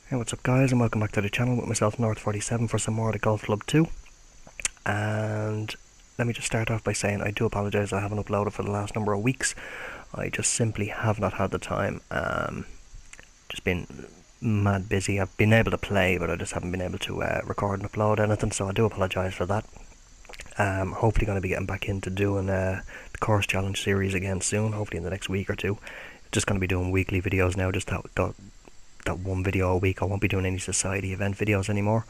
Hey, what's up guys, and welcome back to the channel with myself, North47, for some more of the Golf Club 2. And let me just start off by saying I do apologise I haven't uploaded for the last number of weeks. I just simply have not had the time. Just been mad busy. I've been able to play, but I just haven't been able to record and upload anything, so I do apologise for that. Hopefully going to be getting back into doing the course challenge series again soon, hopefully in the next week or two. Just going to be doing weekly videos now, just that one video a week. I won't be doing any society event videos anymore.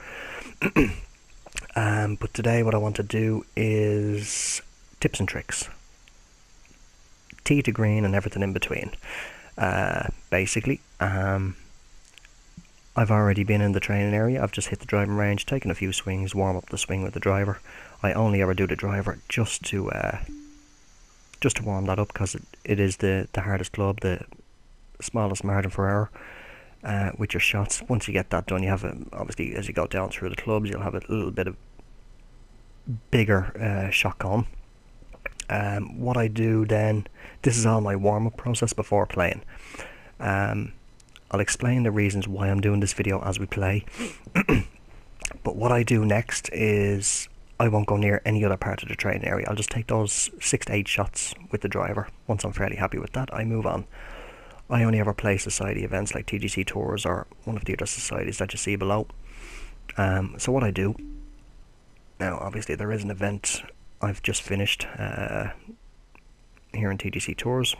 But today what I want to do is tips and tricks. Tee to green and everything in between. Basically, I've already been in the training area. I've just hit the driving range, taken a few swings, warm up the swing with the driver. I only ever do the driver just to warm that up, because it is the hardest club, the smallest margin for error. With your shots. Once you get that done, you have obviously, as you go down through the clubs, you'll have a little bit of bigger shot cone. What I do then, this is all my warm-up process before playing. I'll explain the reasons why I'm doing this video as we play. But what I do next is I won't go near any other part of the training area. I'll just take those 6 to 8 shots with the driver. Once I'm fairly happy with that, I move on. I only ever play society events like TGC Tours or one of the other societies that you see below. So what I do, now obviously there is an event I've just finished here in TGC Tours.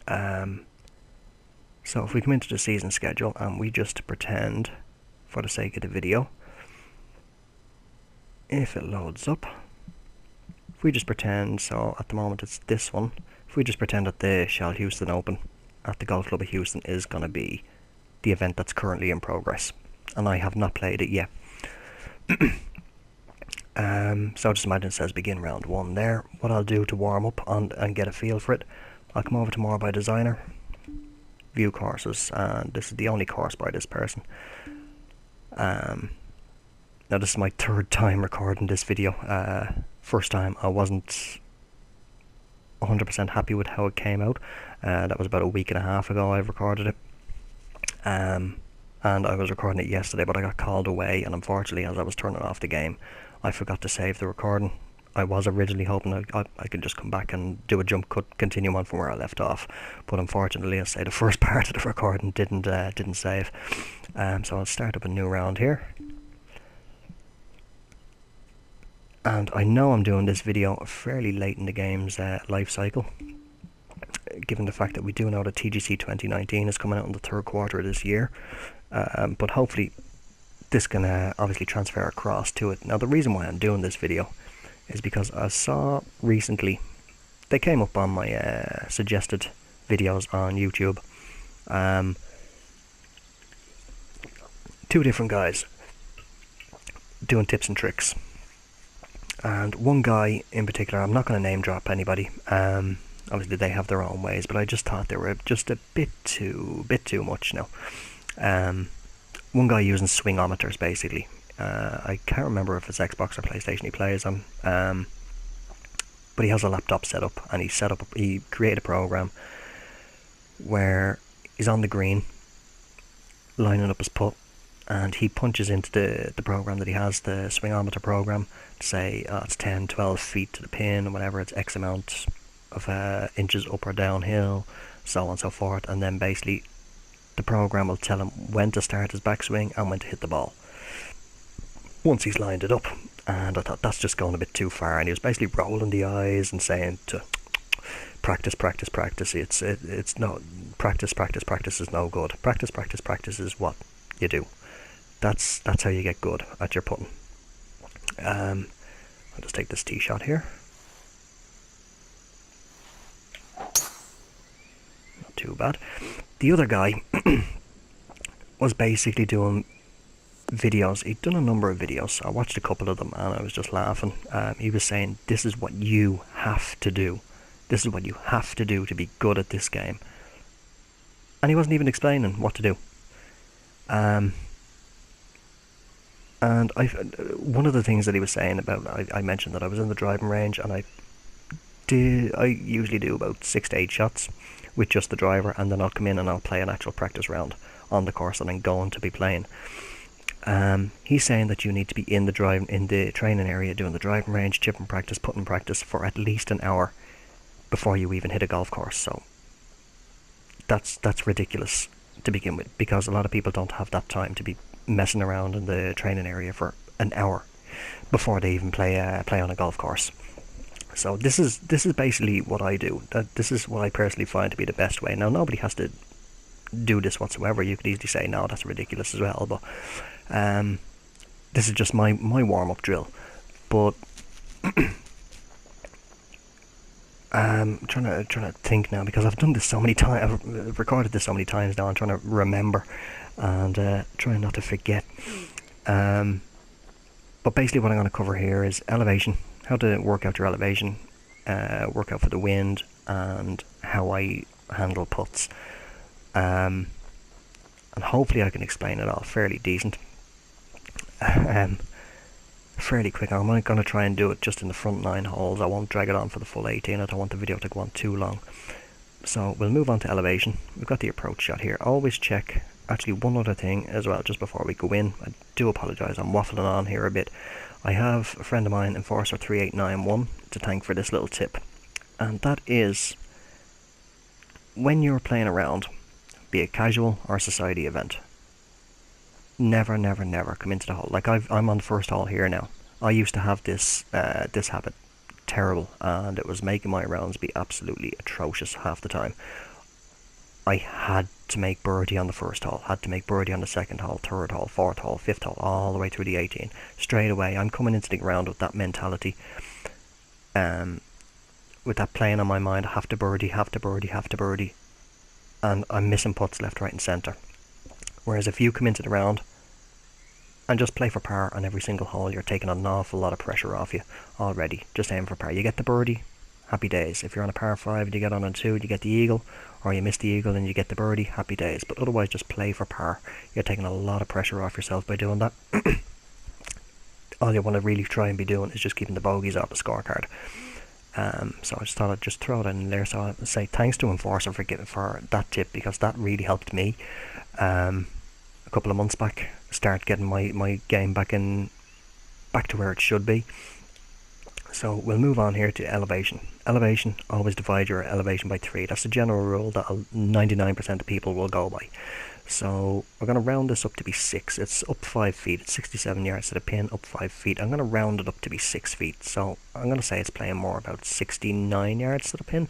So if we come into the season schedule and we just pretend, for the sake of the video, if it loads up, if we just pretend, so at the moment it's this one, if we just pretend that the Shell Houston Open at the Golf Club of Houston is going to be the event that's currently in progress, and I have not played it yet. So just imagine it says begin round 1 there. What I'll do to warm up and get a feel for it, I'll come over to More by Designer, view courses, and this is the only course by this person. Now this is my 3rd time recording this video. First time I wasn't 100% happy with how it came out. That was about a week and a half ago I've recorded it. And I was recording it yesterday, but I got called away, and unfortunately as I was turning off the game I forgot to save the recording. I was originally hoping I could just come back and do a jump cut, continue on from where I left off, but unfortunately I say the first part of the recording didn't save. So I'll start up a new round here. And I know I'm doing this video fairly late in the game's life cycle, given the fact that we do know that TGC 2019 is coming out in the 3rd quarter of this year. But hopefully this can obviously transfer across to it. Now the reason why I'm doing this video is because I saw recently, they came up on my suggested videos on YouTube. 2 different guys doing tips and tricks. And one guy in particular, I'm not going to name drop anybody, obviously they have their own ways, but I just thought they were just a bit too much now. One guy using swingometers basically. I can't remember if it's Xbox or PlayStation he plays on, but he has a laptop set up, and he created a program where he's on the green lining up his putt, and he punches into the program that he has, the swingometer program, to say it's 10-12 feet to the pin, or whatever, it's X amount of inches up or downhill, so on and so forth. And then basically the program will tell him when to start his backswing and when to hit the ball once he's lined it up. And I thought that's just going a bit too far, and he was basically rolling the eyes and saying to practice. It's no practice is no good. Practice is what you do. That's how you get good at your putting. I'll just take this tee shot here. Not too bad. The other guy was basically doing videos. He'd done a number of videos. I watched a couple of them and I was just laughing. He was saying, this is what you have to do. This is what you have to do to be good at this game. And he wasn't even explaining what to do. And one of the things that he was saying about, I mentioned that I was in the driving range, and I usually do about 6 to 8 shots with just the driver, and then I'll come in and I'll play an actual practice round. on the course that I'm going to be playing. He's saying that you need to be in the training area doing the driving range, chipping practice, putting practice for at least an hour before you even hit a golf course. So that's ridiculous to begin with, because a lot of people don't have that time to be messing around in the training area for an hour before they even play on a golf course. So this is basically what I do. This is what I personally find to be the best way. Now, nobody has to do this whatsoever. You could easily say, no, that's ridiculous as well, but this is just my warm-up drill. But I'm trying to think now, because I've done this so many times. I've recorded this so many times now. I'm trying to remember and trying not to forget. But basically what I'm going to cover here is elevation, how to work out your elevation, work out for the wind, and how I handle putts. And hopefully I can explain it all fairly decent. Fairly quick. I'm going to try and do it just in the front 9 holes. I won't drag it on for the full 18. I don't want the video to go on too long. So we'll move on to elevation. We've got the approach shot here. Always check. Actually, one other thing as well, just before we go in. I do apologise, I'm waffling on here a bit. I have a friend of mine, Enforcer3891, to thank for this little tip. And that is, when you're playing around, be it casual or society event, never come into the hole. Like I'm on the first hole here now. I used to have this habit, terrible, and it was making my rounds be absolutely atrocious half the time. I had to make birdie on the first hole, had to make birdie on the second hole, third hole, fourth hole, fifth hole, all the way through the 18. Straight away, I'm coming into the ground with that mentality, with that playing on my mind. I have to birdie, and I'm missing putts left, right and centre. Whereas if you come into the round and just play for par on every single hole, you're taking an awful lot of pressure off you already. Just aim for par. You get the birdie, happy days. If you're on a par 5 and you get on a 2, you get the eagle, or you miss the eagle and you get the birdie, happy days. But otherwise, just play for par. You're taking a lot of pressure off yourself by doing that. All you want to really try and be doing is just keeping the bogeys off the scorecard. So I just thought I'd just throw that in there. So I'd say thanks to Enforcer for that tip, because that really helped me a couple of months back start getting my game back to where it should be. So we'll move on here to elevation. Elevation, always divide your elevation by 3. That's the general rule that 99% of people will go by. So we're going to round this up to be 6. It's up 5 feet. It's 67 yards to the pin, up 5 feet. I'm going to round it up to be 6 feet. So I'm going to say it's playing more about 69 yards to the pin.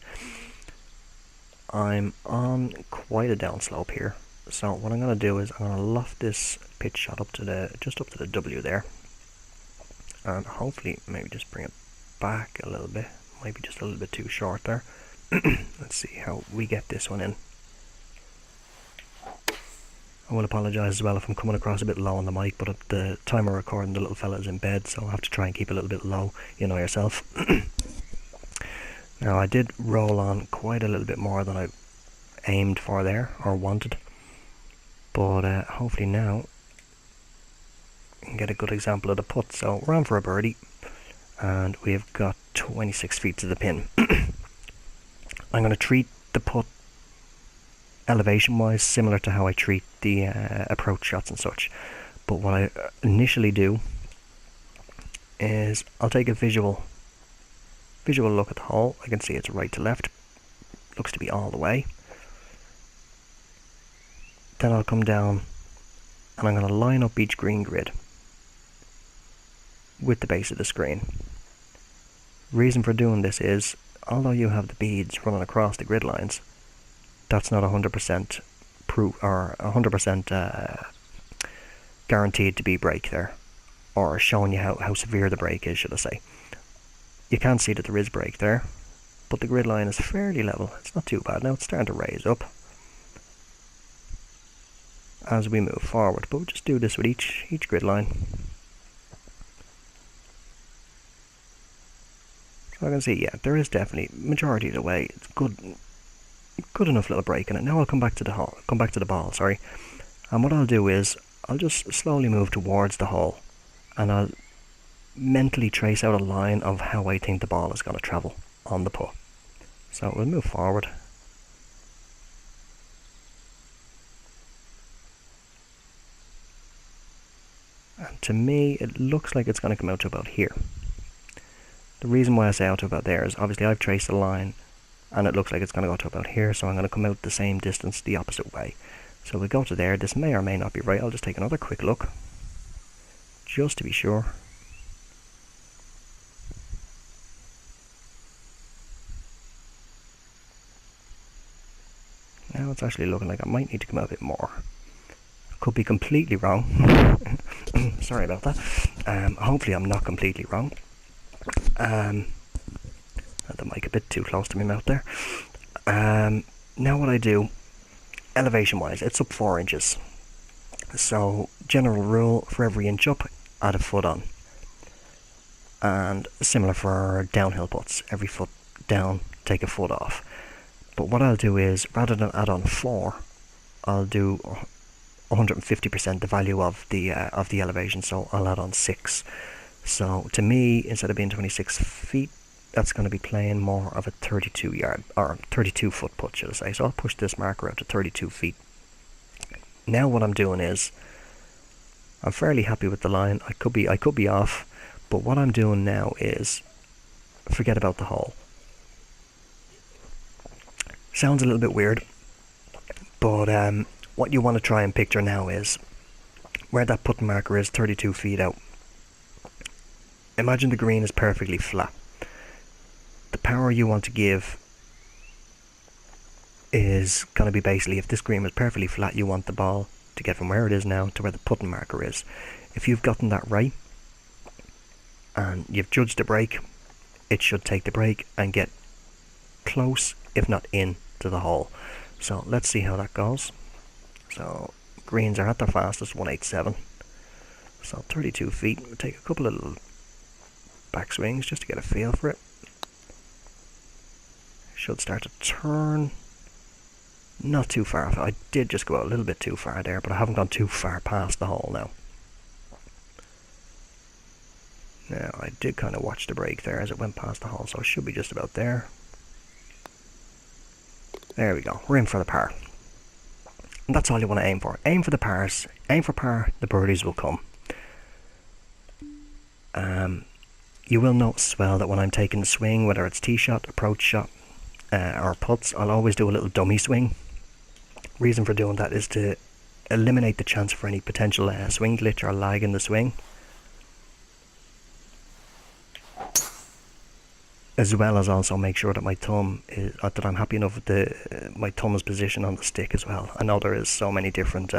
I'm on quite a downslope here. So what I'm going to do is I'm going to loft this pitch shot up to just up to the W there. And hopefully maybe just bring it back a little bit. Might be just a little bit too short there. Let's see how we get this one in. I will apologise as well if I'm coming across a bit low on the mic, but at the time of recording the little fella is in bed, so I'll have to try and keep a little bit low, you know yourself. Now I did roll on quite a little bit more than I aimed for there, or wanted, but hopefully now you can get a good example of the putt. So we're on for a birdie, and we've got 26 feet to the pin. I'm going to treat the putt elevation wise similar to how I treat the approach shots and such, but what I initially do is I'll take a visual look at the hole. I can see it's right to left, looks to be all the way. Then I'll come down and I'm going to line up each green grid with the base of the screen. Reason for doing this is, although you have the beads running across the grid lines, that's not 100% proof or 100% guaranteed to be break there, or showing you how severe the break is, should I say. You can see that there is break there, but the grid line is fairly level. It's not too bad. Now it's starting to raise up as we move forward, but we'll just do this with each grid line. So I can see, yeah, there is definitely, majority of the way, it's good enough little break in it. Now I'll come back to the ball, sorry. And what I'll do is, I'll just slowly move towards the hole, and I'll mentally trace out a line of how I think the ball is going to travel on the putt. So we'll move forward. to me it looks like it's going to come out to about here. The reason why I say out to about there is obviously I've traced a line and it looks like it's going to go to about here, so I'm going to come out the same distance the opposite way. So we'll go to there. This may or may not be right. I'll just take another quick look just to be sure. Now it's actually looking like I might need to come out a bit more. Could be completely wrong. Sorry about that. Hopefully I'm not completely wrong. Had the mic a bit too close to my mouth there. Now what I do, elevation wise, it's up 4 inches. So general rule, for every inch up, add a foot on. And similar for downhill putts, every foot down, take a foot off. But what I'll do is, rather than add on 4, I'll do 150% the value of the elevation, so I'll add on 6. So to me, instead of being 26 feet, that's going to be playing more of a 32 yard, or 32 foot putt, should I say. So I'll push this marker out to 32 feet. Now what I'm doing is, I'm fairly happy with the line. I could be off, but what I'm doing now is, forget about the hole. Sounds a little bit weird, but what you want to try and picture now is, where that putting marker is 32 feet out. Imagine the green is perfectly flat. The power you want to give is going to be basically, if this green was perfectly flat, you want the ball to get from where it is now to where the putting marker is. If you've gotten that right, and you've judged the break, it should take the break and get close, if not in, to the hole. So let's see how that goes. So greens are at their fastest, 187. So 32 feet. We'll take a couple of little back swings just to get a feel for it. Should start to turn. Not too far. I did just go out a little bit too far there, but I haven't gone too far past the hole now. Now I did kind of watch the break there as it went past the hole, so it should be just about there. There we go. We're in for the par. And that's all you want to aim for. Aim for the pars. Aim for par. The birdies will come. You will notice as well that when I'm taking the swing, whether it's tee shot, approach shot, or putts, I'll always do a little dummy swing. Reason for doing that is to eliminate the chance for any potential swing glitch or lag in the swing, as well as also make sure that my thumb is, that I'm happy enough with my thumb's position on the stick as well. I know there is so many different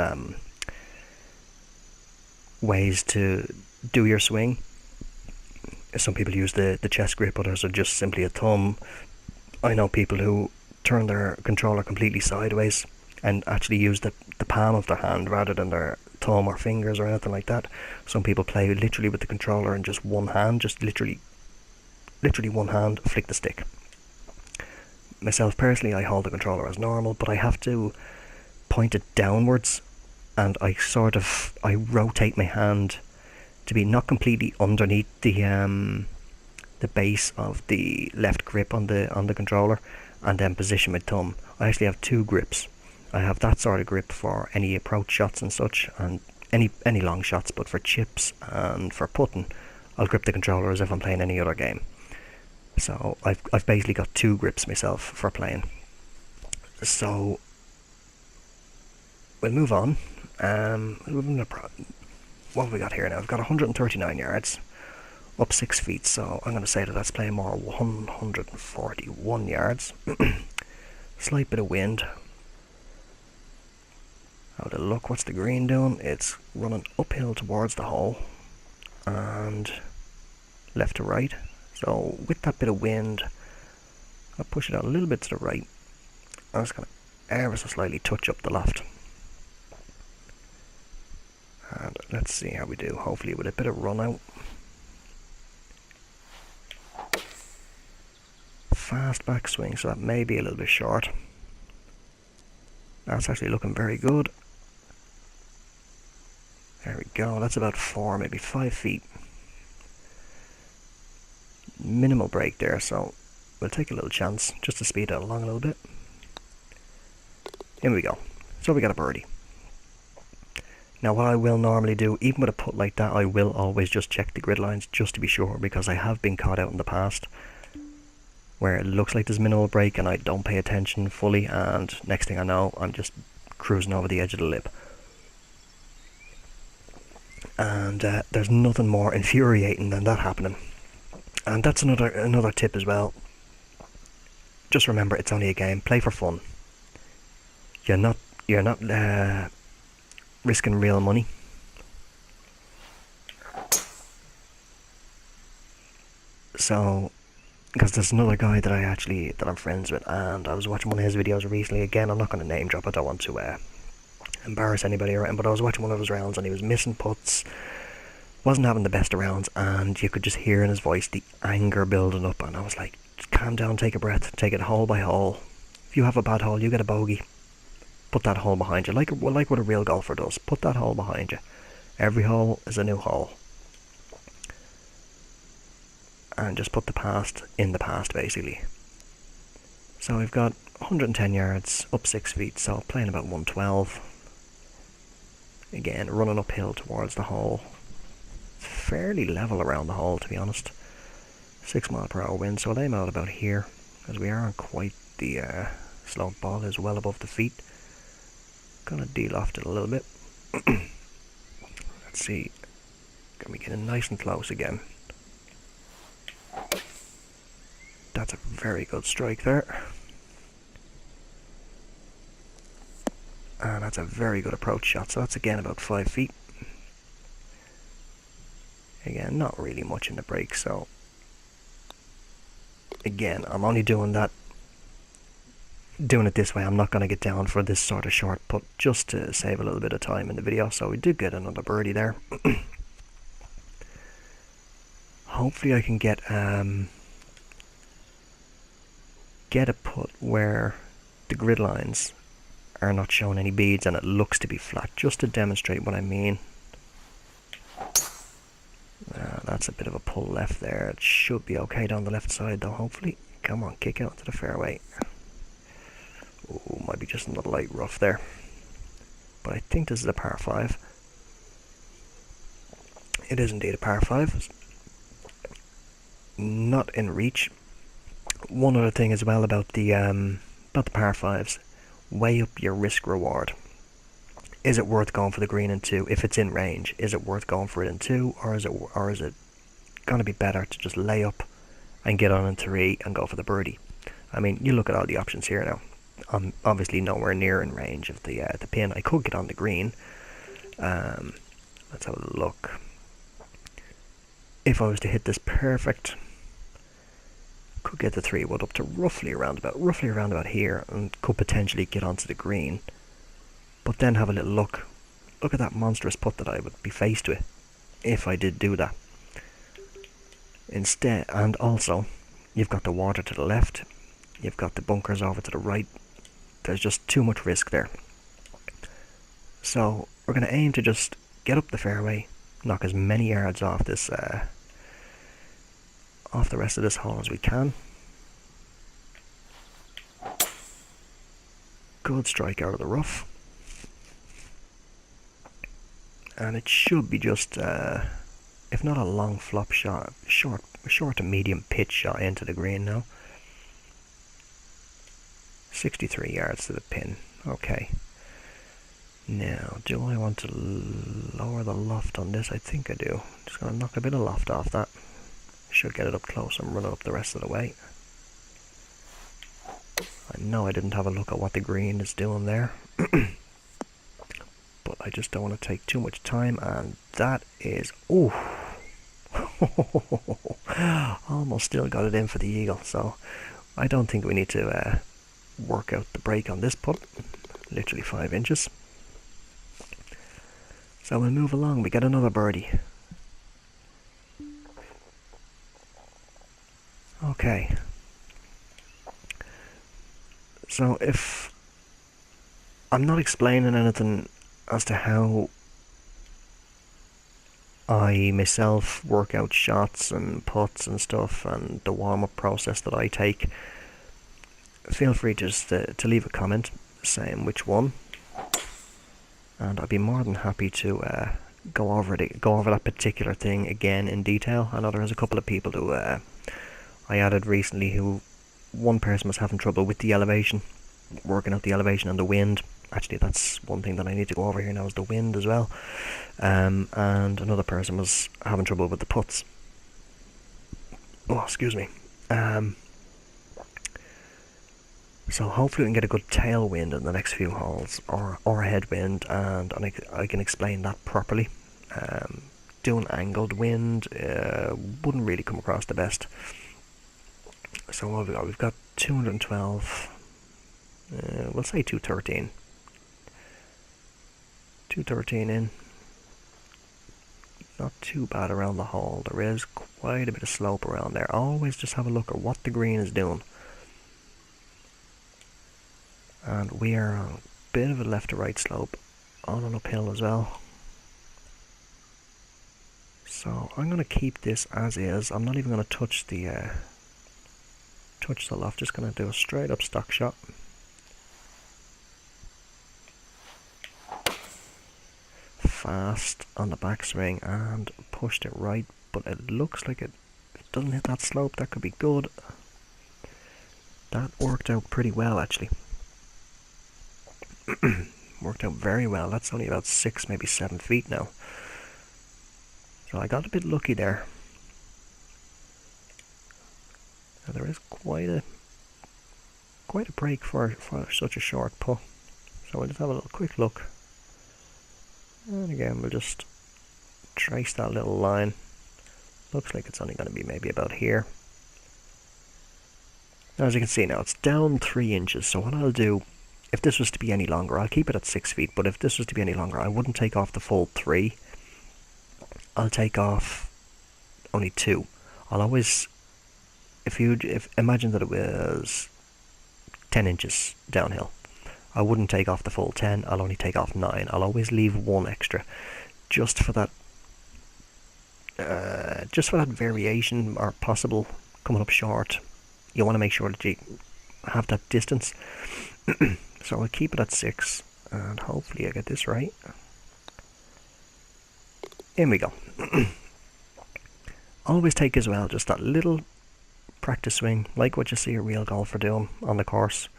ways to do your swing. Some people use the chest grip, others are just simply a thumb. I know people who turn their controller completely sideways and actually use the palm of their hand rather than their thumb or fingers or anything like that. Some people play literally with the controller in just one hand, just literally one hand, flick the stick. Myself personally, I hold the controller as normal, but I have to point it downwards, and I rotate my hand to be not completely underneath the base of the left grip on the controller, and then position my thumb. I actually have 2 grips. I have that sort of grip for any approach shots and such, and any long shots, but for chips and for putting, I'll grip the controller as if I'm playing any other game. So I've basically got 2 grips myself for playing. So we'll move on. What have we got here now? I've got 139 yards, up 6 feet, so I'm going to say that that's playing more 141 yards. Slight bit of wind. Have a look, what's the green doing? It's running uphill towards the hole and left to right. So with that bit of wind, I'll push it out a little bit to the right. I'm just going to ever so slightly touch up the loft. And let's see how we do, hopefully with a bit of run out. Fast backswing, so that may be a little bit short. That's actually looking very good. There we go, that's about 4, maybe 5 feet. Minimal break there, so we'll take a little chance just to speed it along a little bit. In we go. So we got a birdie. Now what I will normally do, even with a putt like that, I will always just check the grid lines just to be sure, because I have been caught out in the past where it looks like there's minimal break and I don't pay attention fully, and next thing I know I'm just cruising over the edge of the lip. And there's nothing more infuriating than that happening. And that's another tip as well. Just remember, it's only a game. Play for fun. You're not risking real money. So, because there's another guy that I'm friends with, and I was watching one of his videos recently. Again, I'm not going to name drop. I don't want to embarrass anybody around, but I was watching one of his rounds and he was missing putts, wasn't having the best of rounds, and you could just hear in his voice the anger building up. And I was like, just calm down, take a breath, take it hole by hole. If you have a bad hole, you get a bogey. Put that hole behind you, like what a real golfer does. Put that hole behind you. Every hole is a new hole. And just put the past in the past, basically. So we've got 110 yards, up 6 feet, so playing about 112. Again, running uphill towards the hole. It's fairly level around the hole, to be honest. 6 mile per hour wind, so I'll aim out about here, as we are on quite the slope. Ball is well above the feet. Gonna de-loft it a little bit. Let's see. Gonna be getting nice and close again. That's a very good strike there. And that's a very good approach shot. So that's again about 5 feet. Again, not really much in the break, so again, I'm only doing it this way. I'm not going to get down for this sort of short putt, just to save a little bit of time in the video. So we did get another birdie there. Hopefully I can get a putt where the grid lines are not showing any beads and it looks to be flat, just to demonstrate what I mean. That's a bit of a pull left there. It should be okay down the left side though, hopefully. Come on, kick out to the fairway. Ooh, might be just in the light rough there. But I think this is a par 5. It is indeed a par 5. Not in reach. One other thing as well about the par 5s. Weigh up your risk reward. Is it worth going for the green in 2? If it's in range, is it worth going for it in 2, or is it going to be better to just lay up and get on in 3 and go for the birdie? I mean, you look at all the options here now. I'm obviously nowhere near in range of the pin. I could get on the green. Let's have a look. If I was to hit this perfect, could get the 3-wood up to roughly around about here, and could potentially get onto the green. But then have a little look. Look at that monstrous putt that I would be faced with if I did do that. Instead, and also, you've got the water to the left, you've got the bunkers over to the right. There's just too much risk there. So we're going to aim to just get up the fairway, knock as many yards off this, off the rest of this hole as we can. Good strike out of the rough. And it should be just, if not a long flop shot, short to medium pitch shot into the green now. 63 yards to the pin. Okay. Now, do I want to lower the loft on this? I think I do. Just going to knock a bit of loft off that. Should get it up close and run it up the rest of the way. I know I didn't have a look at what the green is doing there. But I just don't want to take too much time, and that is... ooh! Almost still got it in for the eagle, so I don't think we need to work out the break on this putt. Literally 5 inches. So we'll move along. We get another birdie. Okay. So if I'm not explaining anything as to how I myself work out shots and putts and stuff, and the warm-up process that I take, feel free just to leave a comment saying which one. and I'd be more than happy to go over that particular thing again in detail. I know there's a couple of people who I added recently who one person was having trouble with the elevation, working out the elevation and the wind. Actually, that's one thing that I need to go over here now, is the wind as well. And another person was having trouble with the puts. Oh, excuse me. So hopefully we can get a good tailwind in the next few holes, or a headwind, and I can explain that properly. Doing angled wind wouldn't really come across the best. So what have we got? We've got 212, we'll say 213. 213 in. Not too bad around the hole. There is quite a bit of slope around there. Always just have a look at what the green is doing. And we are on a bit of a left to right slope, on an uphill as well. So I'm going to keep this as is. I'm not even going to touch the loft. Just going to do a straight up stock shot. Fast on the backswing and pushed it right, but it looks like it doesn't hit that slope. That could be good. That worked out pretty well, actually. Worked out very well. That's only about 6, maybe 7 feet now. So I got a bit lucky there. Now there is quite a break for such a short putt. So we'll just have a little quick look. And again, we'll just trace that little line. Looks like it's only going to be maybe about here. Now, as you can see now, it's down 3 inches. So what I'll do, if this was to be any longer, I'll keep it at 6 feet. But if this was to be any longer, I wouldn't take off the full 3. I'll take off only 2. I'll always, imagine that it was 10 inches downhill. I wouldn't take off the full 10, I'll only take off 9. I'll always leave 1 extra, just for that variation, or possible coming up short. You want to make sure that you have that distance. So I'll keep it at 6, and hopefully I get this right. In we go. Always take as well just that little practice swing, like what you see a real golfer doing on the course.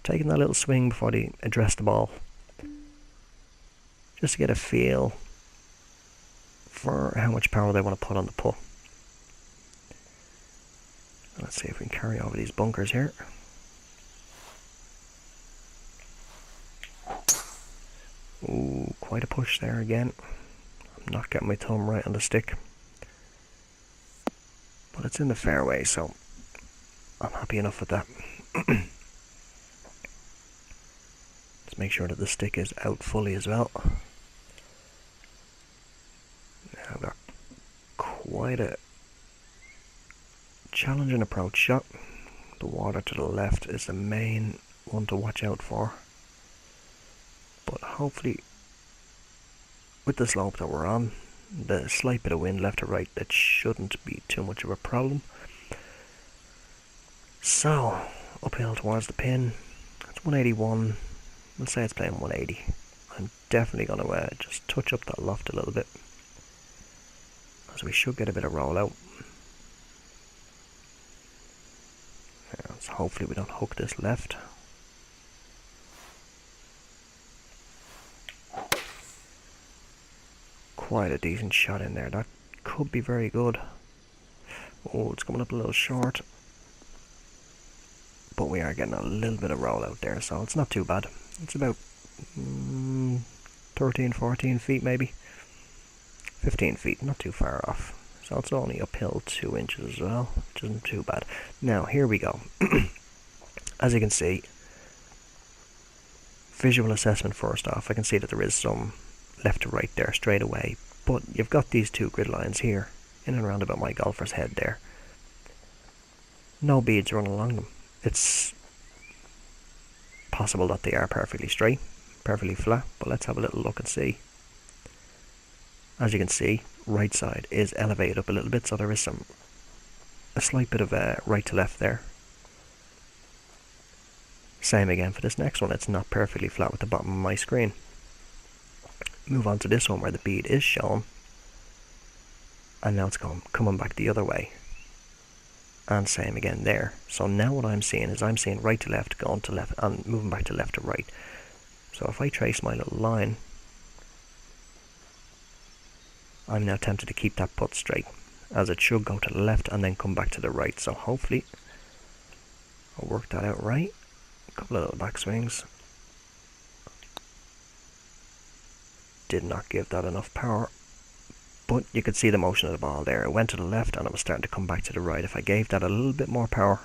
Taking that little swing before they address the ball, just to get a feel for how much power they want to put on the putt. Let's see if we can carry over these bunkers here. Ooh, quite a push there again. I'm not getting my thumb right on the stick, but it's in the fairway, so I'm happy enough with that. Let's make sure that the stick is out fully as well. Now I've got quite a challenging approach shot. The water to the left is the main one to watch out for. But hopefully, with the slope that we're on, the slight bit of wind left to right, that shouldn't be too much of a problem. So, uphill towards the pin. It's 181. We'll say it's playing 180. I'm definitely going to just touch up that loft a little bit, as we should get a bit of rollout. So hopefully we don't hook this left. Quite a decent shot in there. That could be very good. Oh, it's coming up a little short, but we are getting a little bit of rollout there, so it's not too bad. It's about 13, 14 feet maybe. 15 feet, not too far off. So it's only uphill 2 inches as well, which isn't too bad. Now, here we go. As you can see, visual assessment first off. I can see that there is some left to right there straight away, but you've got these 2 grid lines here, in and around about my golfer's head there. No beads running along them. It's possible that they are perfectly straight, perfectly flat, but let's have a little look and see. As you can see, right side is elevated up a little bit, so there is a slight bit of right to left there. Same again for this next one, it's not perfectly flat with the bottom of my screen. move on to this one where the bead is shown, and now it's coming back the other way. And same again there. So now what I'm seeing is I'm seeing right to left, going to left, and moving back to left to right. So if I trace my little line, I'm now tempted to keep that put straight, as it should go to the left and then come back to the right. So hopefully I'll work that out right. A couple of little backswings. Did not give that enough power, but you could see the motion of the ball there. It went to the left and it was starting to come back to the right. If I gave that a little bit more power,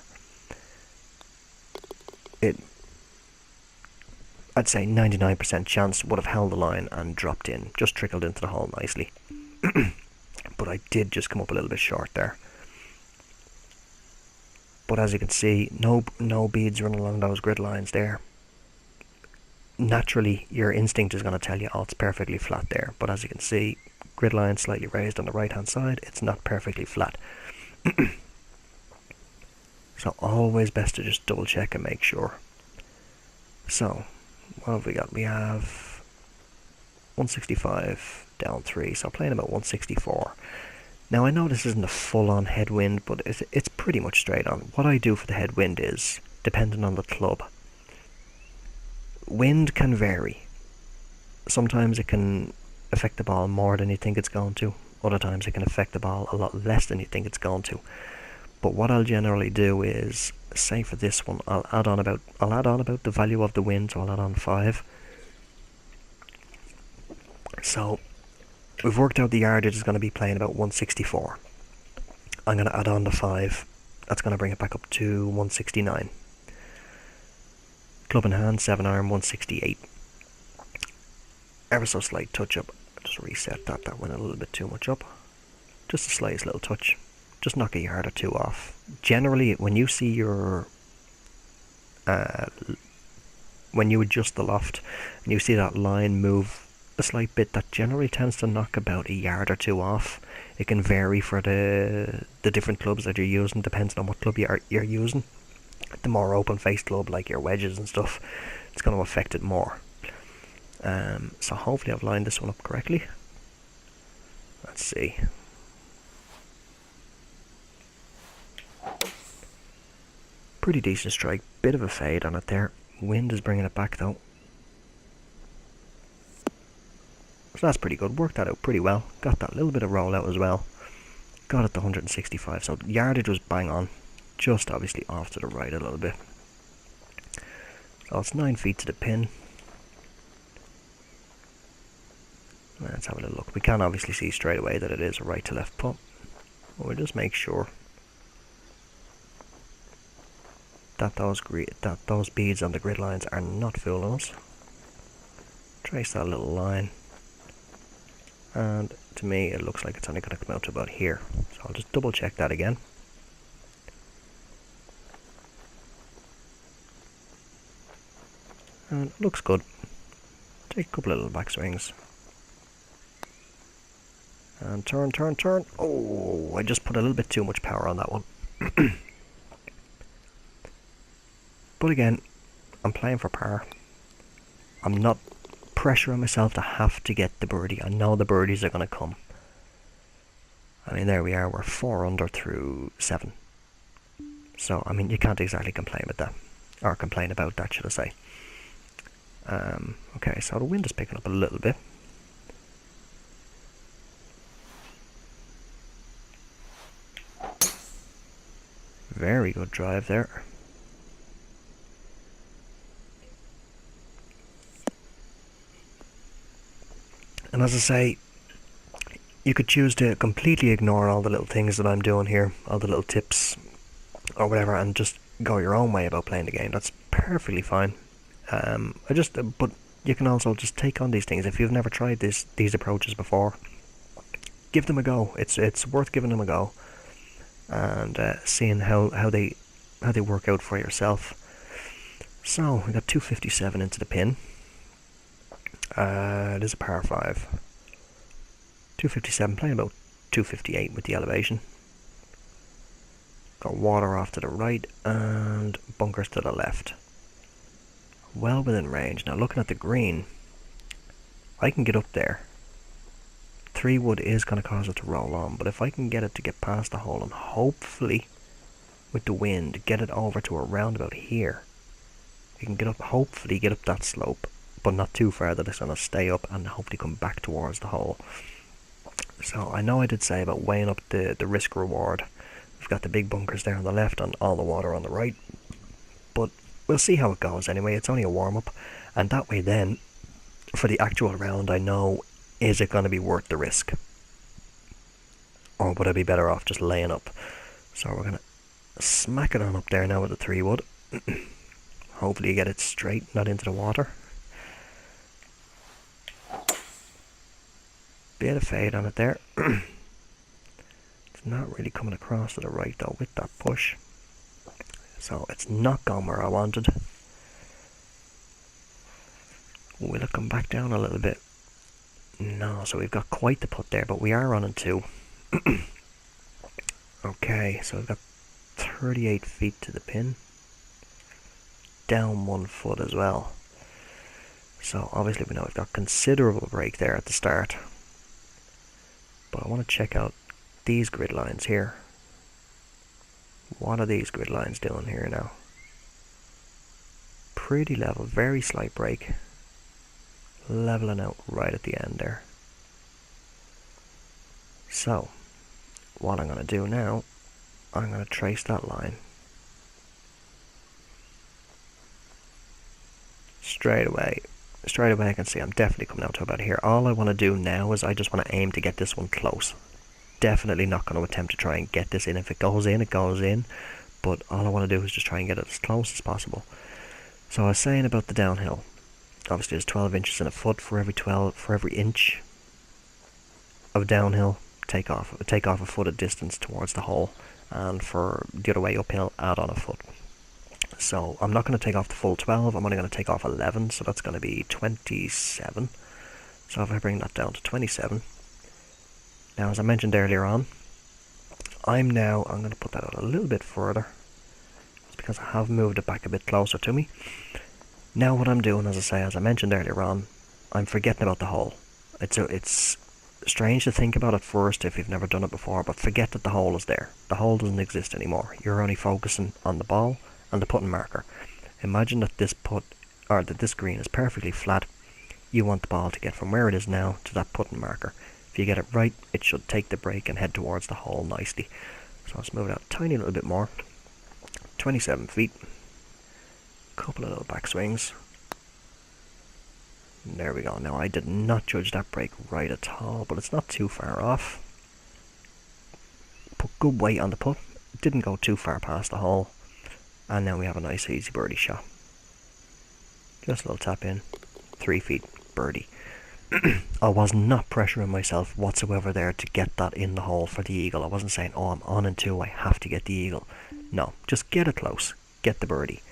I'd say 99% chance would have held the line and dropped in, just trickled into the hole nicely. But I did just come up a little bit short there. But as you can see, no beads running along those grid lines there. Naturally, your instinct is going to tell you, oh, it's perfectly flat there. But as you can see, grid line slightly raised on the right hand side, it's not perfectly flat. So always best to just double check and make sure. So what have we got? We have 165 down 3, so playing about 164. Now I know this isn't a full-on headwind, but it's pretty much straight on. What I do for the headwind is, depending on the club, wind can vary. Sometimes it can affect the ball more than you think it's going to. Other times it can affect the ball a lot less than you think it's going to. But what I'll generally do is, say for this one, I'll add on about the value of the wind, so I'll add on 5. So we've worked out the yardage is going to be playing about 164. I'm going to add on the 5. That's going to bring it back up to 169. Club in hand, 7-iron, 168. Ever so slight touch up. Just reset that. That went a little bit too much up. Just the slightest little touch. Just knock a yard or two off. Generally, when you see your when you adjust the loft and you see that line move a slight bit, that generally tends to knock about a yard or two off. It can vary for the different clubs that you're using, depends on what club you're using. The more open-faced club, like your wedges and stuff, it's going to affect it more. So hopefully I've lined this one up correctly. Let's see. Pretty decent strike, bit of a fade on it there. Wind is bringing it back though. So that's pretty good, worked that out pretty well. Got that little bit of rollout as well. Got it to 165, so yardage was bang on. Just obviously off to the right a little bit. So it's 9 feet to the pin. Let's have a little look. We can obviously see straight away that it is a right to left putt. But we'll just make sure that those beads on the grid lines are not fooling us. Trace that little line. And to me it looks like it's only going to come out to about here. So I'll just double check that again. And it looks good. Take a couple of little backswings. And turn. Oh, I just put a little bit too much power on that one. But again, I'm playing for par. I'm not pressuring myself to have to get the birdie. I know the birdies are going to come. I mean, there we are. We're 4 under through 7. So, I mean, you can't exactly complain with that. Or complain about that, should I say. Okay, so the wind is picking up a little bit. Very good drive there. And as I say, you could choose to completely ignore all the little things that I'm doing here, all the little tips or whatever, and just go your own way about playing the game. That's perfectly fine. But you can also just take on these things. If you've never tried these approaches before, give them a go. It's worth giving them a go and seeing how they work out for yourself. So we got 257 into the pin. It is a par 5. 257, playing about 258 with the elevation. Got water off to the right and bunkers to the left. Well within range. Now looking at the green, I can get up there. 3 wood is going to cause it to roll on, but if I can get it to get past the hole and hopefully, with the wind, get it over to around about here, you can get up, hopefully get up that slope, but not too far that it's going to stay up and hopefully come back towards the hole. So I know I did say about weighing up the risk reward. We've got the big bunkers there on the left and all the water on the right, but we'll see how it goes anyway. It's only a warm-up, and that way then, for the actual round, I know, is it going to be worth the risk? Or would I be better off just laying up? So we're going to smack it on up there now with the 3 wood. Hopefully you get it straight, not into the water. Bit of fade on it there. It's not really coming across to the right though with that push. So it's not gone where I wanted. Will it come back down a little bit? No, so we've got quite the put there, but we are running 2. Okay, so we've got 38 feet to the pin. Down 1 foot as well. So obviously we know we've got considerable break there at the start. But I want to check out these grid lines here. What are these grid lines doing here now? Pretty level, very slight break. Leveling out right at the end there. So, what I'm going to do now, I'm going to trace that line. Straight away I can see I'm definitely coming out to about here. All I want to do now is I just want to aim to get this one close. Definitely not going to attempt to try and get this in. If it goes in, it goes in. But all I want to do is just try and get it as close as possible. So I was saying about the downhill. Obviously there's 12 inches in a foot. For every inch of downhill, take off a foot of distance towards the hole, and for the other way uphill, add on a foot. So I'm not going to take off the full 12, I'm only going to take off 11, so that's going to be 27. So if I bring that down to 27, now as I mentioned earlier on, I'm going to put that out a little bit further. It's because I have moved it back a bit closer to me. Now what I'm doing, as I mentioned earlier on, I'm forgetting about the hole. It's strange to think about at first if you've never done it before, but forget that the hole is there. The hole doesn't exist anymore. You're only focusing on the ball and the putting marker. Imagine that this green is perfectly flat. You want the ball to get from where it is now to that putting marker. If you get it right, it should take the break and head towards the hole nicely. So let's move it out a tiny little bit more. 27 feet. Couple of little back swings. There we go. Now I did not judge that break right at all, but it's not too far off. Put good weight on the putt. Didn't go too far past the hole. And now we have a nice easy birdie shot. Just a little tap in. 3 feet birdie. I was not pressuring myself whatsoever there to get that in the hole for the eagle. I wasn't saying, oh, I'm on in 2, I have to get the eagle. No, just get it close. Get the birdie.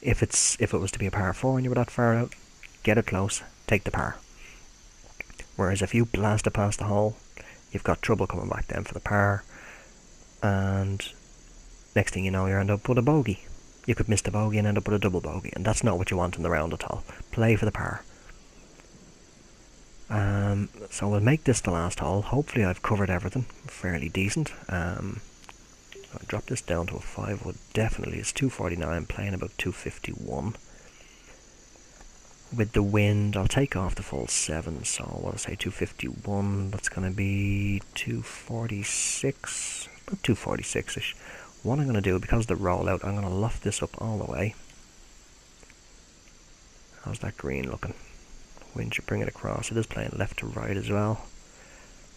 If it was to be a par 4 and you were that far out, get it close, take the par. Whereas if you blast it past the hole, you've got trouble coming back then for the par, and next thing you know, you end up with a bogey. You could miss the bogey and end up with a double bogey, and that's not what you want in the round at all. Play for the par. So we'll make this the last hole. Hopefully I've covered everything fairly decent. I'll drop this down to a 5 wood. Definitely it's 249, playing about 251. With the wind, I'll take off the full 7, so what I say 251, that's going to be 246, about 246ish. What I'm going to do, because of the rollout, I'm going to loft this up all the way. How's that green looking? Wind should bring it across. It is playing left to right as well.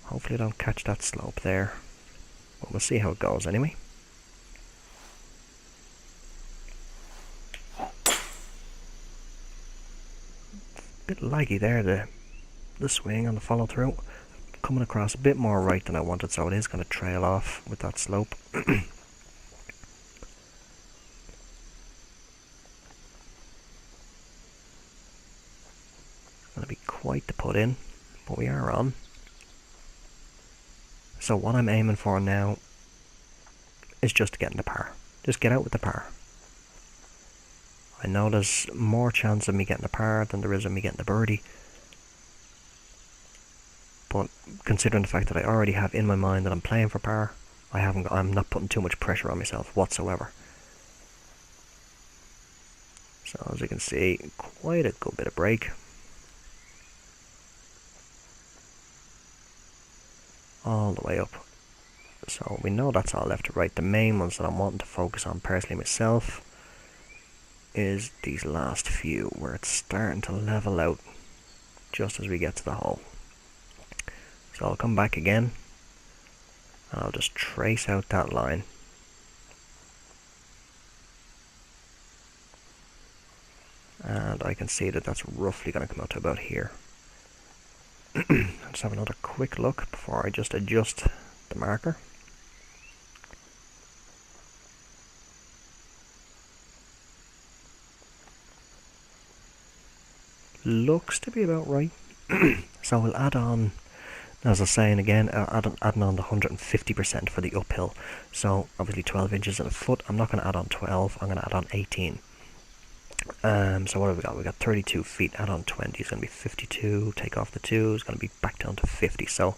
Hopefully I don't catch that slope there. But we'll see how it goes anyway. Bit laggy there, the swing and the follow through. Coming across a bit more right than I wanted, so it is going to trail off with that slope. Going to be quite the put in, but we are on. So what I'm aiming for now is just to get in the par. Just get out with the par. I know there's more chance of me getting a par than there is of me getting the birdie, but considering the fact that I already have in my mind that I'm playing for par, I'm not putting too much pressure on myself whatsoever. So as you can see, quite a good bit of break. All the way up. So we know that's all left to right. The main ones that I'm wanting to focus on personally myself is these last few where it's starting to level out just as we get to the hole. So I'll come back again and I'll just trace out that line. And I can see that that's roughly going to come out to about here. Let's have another quick look before I just adjust the marker. Looks to be about right. So we'll add on, as I was saying again, adding on the 150% for the uphill. So obviously 12 inches and a foot. I'm not going to add on 12, I'm going to add on 18. So what have we got? We got 32 feet, add on 20 is going to be 52, take off the 2 is going to be back down to 50. So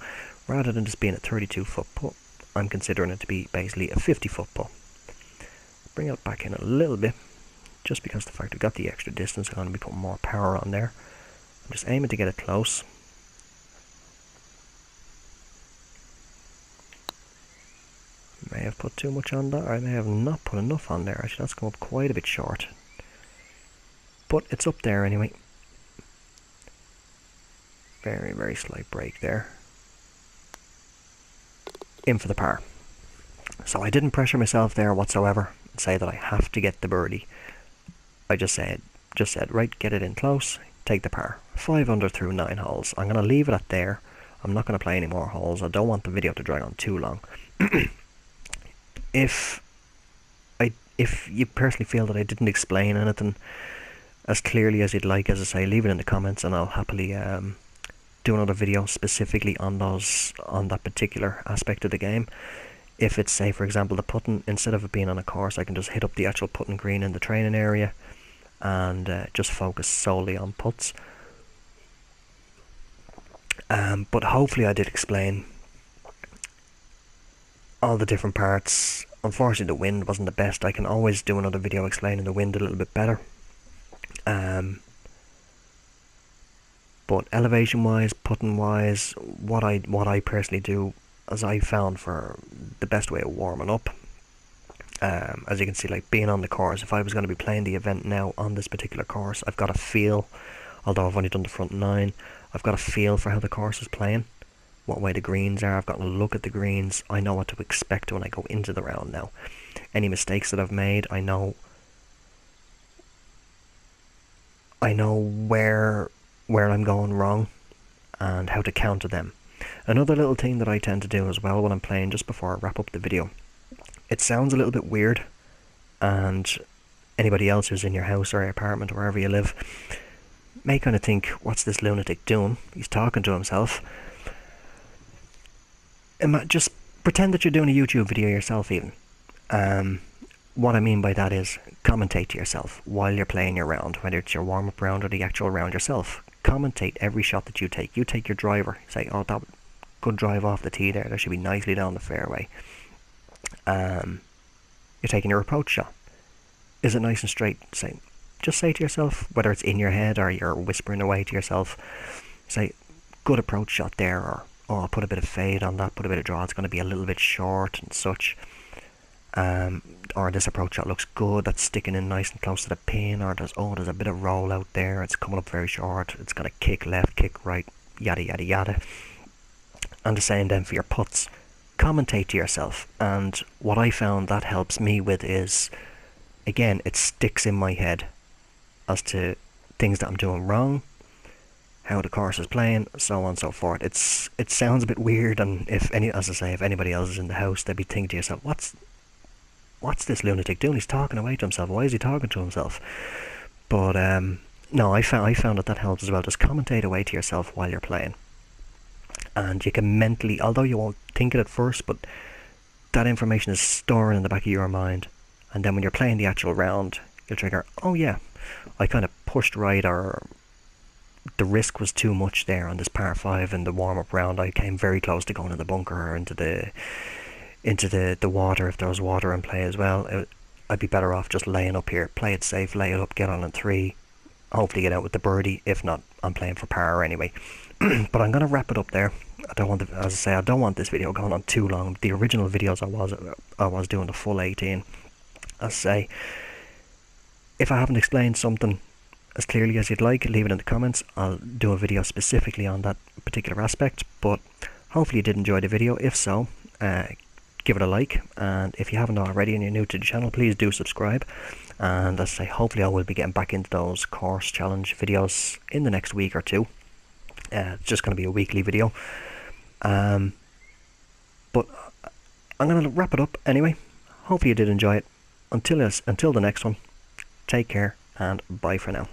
rather than just being a 32 foot putt, I'm considering it to be basically a 50 foot putt. Bring it back in a little bit, just because the fact we've got the extra distance, I'm going to be putting more power on there. I'm just aiming to get it close. May have put too much on that, or I may have not put enough on there. Actually, that's come up quite a bit short. But it's up there anyway. Very, very slight break there. In for the par. So I didn't pressure myself there whatsoever and say that I have to get the birdie. I just said, right, get it in close, take the par. 5 under through 9 holes. I'm going to leave it at there. I'm not going to play any more holes. I don't want the video to drag on too long. If you personally feel that I didn't explain anything as clearly as you'd like, as I say, leave it in the comments and I'll happily do another video specifically on that particular aspect of the game. If it's, say for example, the putting, instead of it being on a course, I can just hit up the actual putting green in the training area and just focus solely on putts. But hopefully I did explain all the different parts. Unfortunately the wind wasn't the best. I can always do another video explaining the wind a little bit better. But elevation wise, putting wise, what I personally do, as I found for the best way of warming up, as you can see, like being on the course, if I was going to be playing the event now on this particular course, I've got a feel, although I've only done the front 9, I've got a feel for how the course is playing, what way the greens are. I've got a look at the greens. I know what to expect when I go into the round now. Any mistakes that I've made, I know where I'm going wrong and how to counter them. Another little thing that I tend to do as well when I'm playing, just before I wrap up the video, it sounds a little bit weird, and anybody else who's in your house or your apartment or wherever you live may kind of think, what's this lunatic doing? He's talking to himself. Just pretend that you're doing a YouTube video yourself even. What I mean by that is commentate to yourself while you're playing your round, whether it's your warm-up round or the actual round yourself. Commentate every shot that you take. You take your driver, say, oh, that good drive off the tee there, that should be nicely down the fairway. You're taking your approach shot. Is it nice and straight? Just say to yourself, whether it's in your head or you're whispering away to yourself, say, good approach shot there, or oh, I'll put a bit of fade on that, put a bit of draw, it's going to be a little bit short and such. Or this approach shot looks good, that's sticking in nice and close to the pin, or there's a bit of roll out there, it's coming up very short, it's going to kick left, kick right, yada yada yada. And the same then for your putts. Commentate to yourself, and what I found that helps me with is, again, it sticks in my head as to things that I'm doing wrong, how the course is playing, so on and so forth. It sounds a bit weird, and if anybody else is in the house, they'd be thinking to yourself, what's this lunatic doing? He's talking away to himself. Why is he talking to himself? But no, I found that helps as well. Just commentate away to yourself while you're playing, and you can mentally, although you won't think it at first, but that information is storing in the back of your mind, and then when you're playing the actual round, you'll trigger, oh yeah, I kind of pushed right, or the risk was too much there on this par 5 in the warm-up round. I came very close to going in the bunker or into the water if there was water in play as well. I'd be better off just laying up here, play it safe, lay it up, get on in 3, hopefully get out with the birdie. If not, I'm playing for par anyway. But I'm gonna wrap it up there. As I say, I don't want this video going on too long. The original videos I was doing the full 18. As I say, if I haven't explained something as clearly as you'd like, leave it in the comments. I'll do a video specifically on that particular aspect. But hopefully you did enjoy the video. If so, give it a like, and if you haven't already and you're new to the channel, please do subscribe. And as I say, hopefully I will be getting back into those course challenge videos in the next week or two. It's just going to be a weekly video. But I'm going to wrap it up anyway. Hopefully you did enjoy it. Until the next one, take care and bye for now.